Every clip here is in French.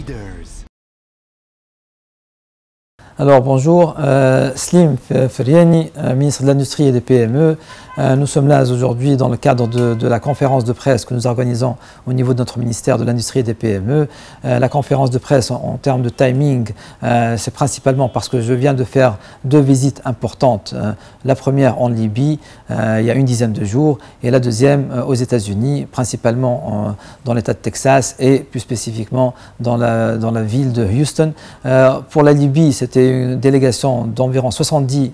Leaders. Alors bonjour, Slim Ferrieni, ministre de l'Industrie et des PME. Nous sommes là aujourd'hui dans le cadre de la conférence de presse que nous organisons au niveau de notre ministère de l'Industrie et des PME. La conférence de presse en termes de timing, c'est principalement parce que je viens de faire deux visites importantes. La première en Libye, il y a une dizaine de jours, et la deuxième aux États-Unis, principalement dans l'État de Texas et plus spécifiquement dans la ville de Houston. Pour la Libye, c'était une délégation d'environ 70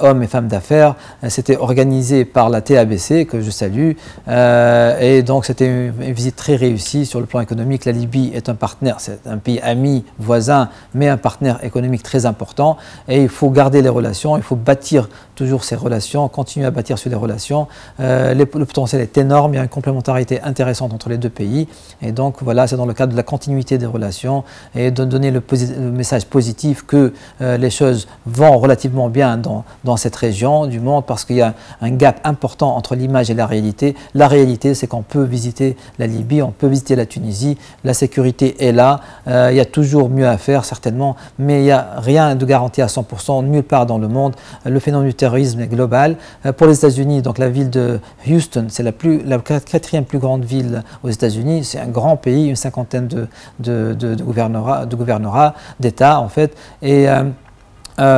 hommes et femmes d'affaires. C'était organisé par la TABC, que je salue. Et donc, c'était une visite très réussie sur le plan économique. La Libye est un partenaire, c'est un pays ami, voisin, mais un partenaire économique très important. Et il faut garder les relations, il faut bâtir toujours ces relations, continuer à bâtir sur les relations. Le potentiel est énorme, il y a une complémentarité intéressante entre les deux pays. Et donc, voilà, c'est dans le cadre de la continuité des relations et de donner le message positif que les choses vont relativement bien dans cette région du monde, parce qu'il y a un gap important entre l'image et la réalité. La réalité, c'est qu'on peut visiter la Libye, on peut visiter la Tunisie, la sécurité est là, il y a toujours mieux à faire certainement, mais il n'y a rien de garanti à 100% nulle part dans le monde. Le phénomène du terrorisme est global. Pour les États-Unis, donc la ville de Houston, c'est la quatrième plus grande ville aux États-Unis, c'est un grand pays, une cinquantaine de gouvernorats, d'États en fait, et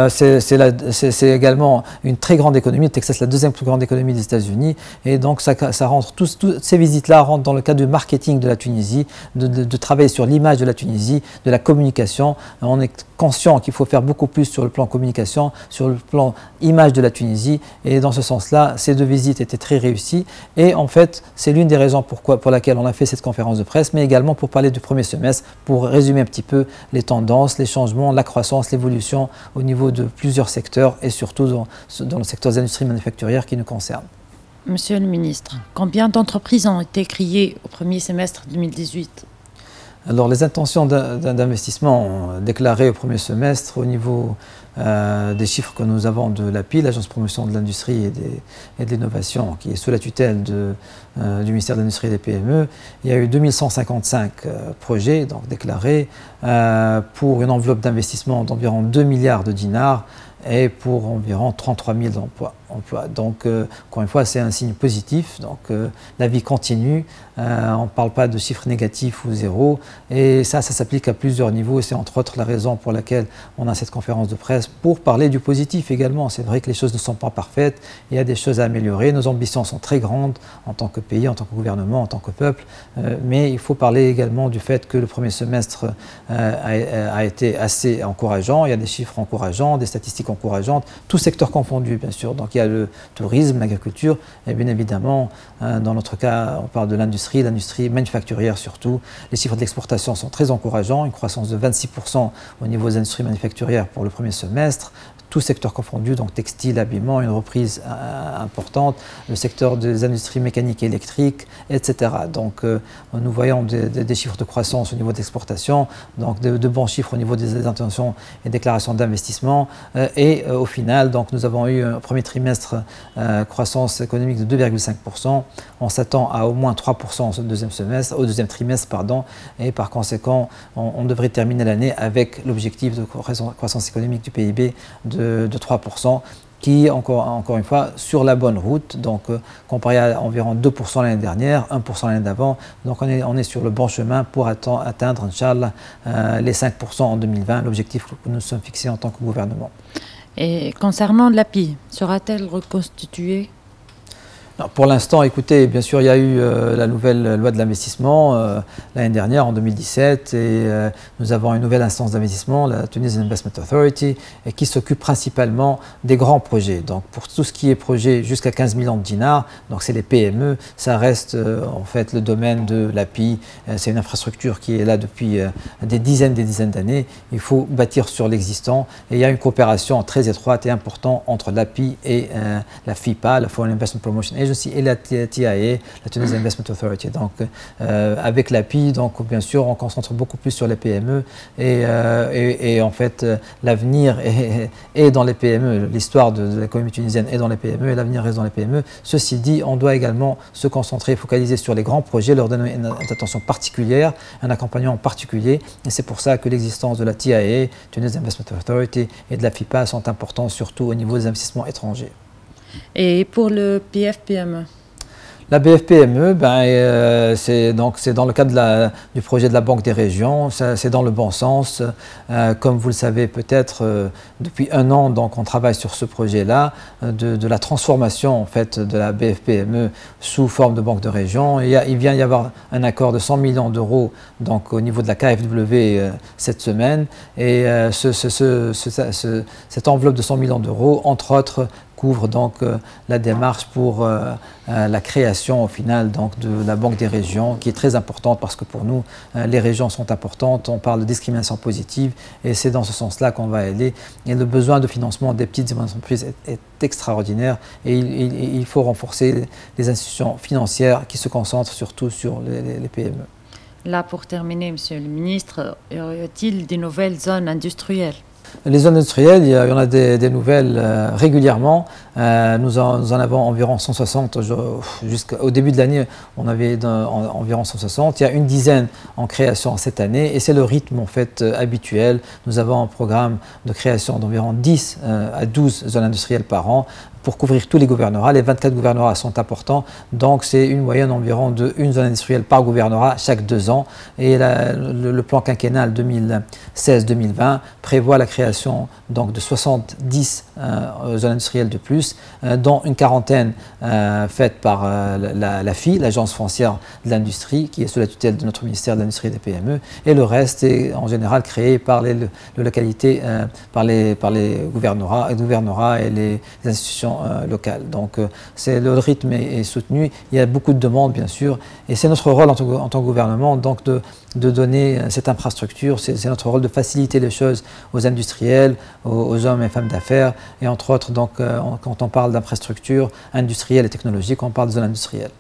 c'est également une très grande économie. Texas, la deuxième plus grande économie des États-Unis. Et donc, ça rentre, toutes ces visites-là rentrent dans le cadre du marketing de la Tunisie, de travailler sur l'image de la Tunisie, de la communication. On est conscient qu'il faut faire beaucoup plus sur le plan communication, sur le plan image de la Tunisie. Et dans ce sens-là, ces deux visites étaient très réussies. Et en fait, c'est l'une des raisons pour laquelle on a fait cette conférence de presse, mais également pour parler du premier semestre, pour résumer un petit peu les tendances, les changements, la croissance, l'évolution au niveau de plusieurs secteurs et surtout dans le secteur des industries manufacturières qui nous concernent. Monsieur le ministre, combien d'entreprises ont été créées au premier semestre 2018? Alors, les intentions d'investissement déclarées au premier semestre au niveau des chiffres que nous avons de l'API, l'Agence de promotion de l'industrie et de l'innovation, qui est sous la tutelle du ministère de l'Industrie et des PME, il y a eu 2155 projets donc, déclarés pour une enveloppe d'investissement d'environ 2 milliards de dinars et pour environ 33 000 emplois. Donc, encore une fois, c'est un signe positif. Donc, la vie continue. On ne parle pas de chiffres négatifs ou zéro. Et ça s'applique à plusieurs niveaux. C'est entre autres la raison pour laquelle on a cette conférence de presse, pour parler du positif également. C'est vrai que les choses ne sont pas parfaites. Il y a des choses à améliorer. Nos ambitions sont très grandes en tant que pays, en tant que gouvernement, en tant que peuple. Mais il faut parler également du fait que le premier semestre a été assez encourageant. Il y a des chiffres encourageants, des statistiques encourageantes, tous secteurs confondus, bien sûr. Donc, il y a le tourisme, l'agriculture, et bien évidemment, dans notre cas, on parle de l'industrie manufacturière surtout. Les chiffres de l'exportation sont très encourageants, une croissance de 26% au niveau des industries manufacturières pour le premier semestre. Tous secteurs confondus, donc textile, habillement, une reprise importante, le secteur des industries mécaniques et électriques, etc. Donc nous voyons des chiffres de croissance au niveau de l'exportation, donc de bons chiffres au niveau des intentions et déclarations d'investissement. Et au final, donc, nous avons eu un premier trimestre croissance économique de 2,5%. On s'attend à au moins 3% au deuxième trimestre, pardon, et par conséquent, on devrait terminer l'année avec l'objectif de croissance économique du PIB de 3%, qui est encore une fois sur la bonne route, donc comparé à environ 2% l'année dernière, 1% l'année d'avant, donc on est sur le bon chemin pour atteindre, Inch'Allah, les 5% en 2020, l'objectif que nous nous sommes fixés en tant que gouvernement. Et concernant l'API, sera-t-elle reconstituée? Pour l'instant, écoutez, bien sûr, il y a eu la nouvelle loi de l'investissement l'année dernière, en 2017, et nous avons une nouvelle instance d'investissement, la Tunisian Investment Authority, et qui s'occupe principalement des grands projets. Donc, pour tout ce qui est projet jusqu'à 15 millions de dinars, donc c'est les PME, ça reste en fait le domaine de l'API. C'est une infrastructure qui est là depuis des dizaines d'années. Il faut bâtir sur l'existant, et il y a une coopération très étroite et importante entre l'API et la FIPA, la Foreign Investment Promotion Agency, Agency et la TIA, la Tunisian Investment Authority. Donc, avec l'API, donc bien sûr, on concentre beaucoup plus sur les PME et en fait, l'avenir est dans les PME. L'histoire de l'économie tunisienne est dans les PME et l'avenir reste dans les PME. Ceci dit, on doit également se concentrer, focaliser sur les grands projets, leur donner une attention particulière, un accompagnement particulier. Et c'est pour ça que l'existence de la TIA, Tunisian Investment Authority, et de la FIPA sont importants, surtout au niveau des investissements étrangers. Et pour le PFPME? La BFPME, c'est dans le cadre du projet de la Banque des régions, c'est dans le bon sens. Comme vous le savez peut-être, depuis un an, donc, on travaille sur ce projet-là, de la transformation en fait, de la BFPME sous forme de Banque de région. Il vient y avoir un accord de 100 millions d'euros donc, au niveau de la KfW cette semaine. Et cette enveloppe de 100 millions d'euros, entre autres, couvre donc la démarche pour la création au final donc, de la Banque des régions qui est très importante parce que pour nous les régions sont importantes, on parle de discrimination positive et c'est dans ce sens-là qu'on va aller et le besoin de financement des petites et moyennes entreprises est extraordinaire et il faut renforcer les institutions financières qui se concentrent surtout sur les PME. Là pour terminer, Monsieur le Ministre, y a-t-il des nouvelles zones industrielles? Les zones industrielles, il y en a des nouvelles régulièrement. Nous en avons environ 160. Jusqu'au début de l'année, on avait environ 160. Il y a une dizaine en création cette année et c'est le rythme en fait habituel. Nous avons un programme de création d'environ 10 à 12 zones industrielles par an pour couvrir tous les gouvernorats. Les 24 gouvernorats sont importants, donc c'est une moyenne environ de une zone industrielle par gouvernorat chaque 2 ans. Et le plan quinquennal 2016-2020 prévoit la création donc, de 70 zones industrielles de plus, dont une quarantaine faites par l'AFI, l'Agence foncière de l'industrie, qui est sous la tutelle de notre ministère de l'Industrie et des PME, et le reste est en général créé par les localités, par les gouvernorats et les institutions locales. Donc le rythme est soutenu, il y a beaucoup de demandes bien sûr, et c'est notre rôle en tant que gouvernement donc de donner cette infrastructure, c'est notre rôle de faciliter les choses aux industriels, aux hommes et femmes d'affaires, et entre autres donc quand on parle d'infrastructures industrielles et technologiques, on parle de zones industrielles.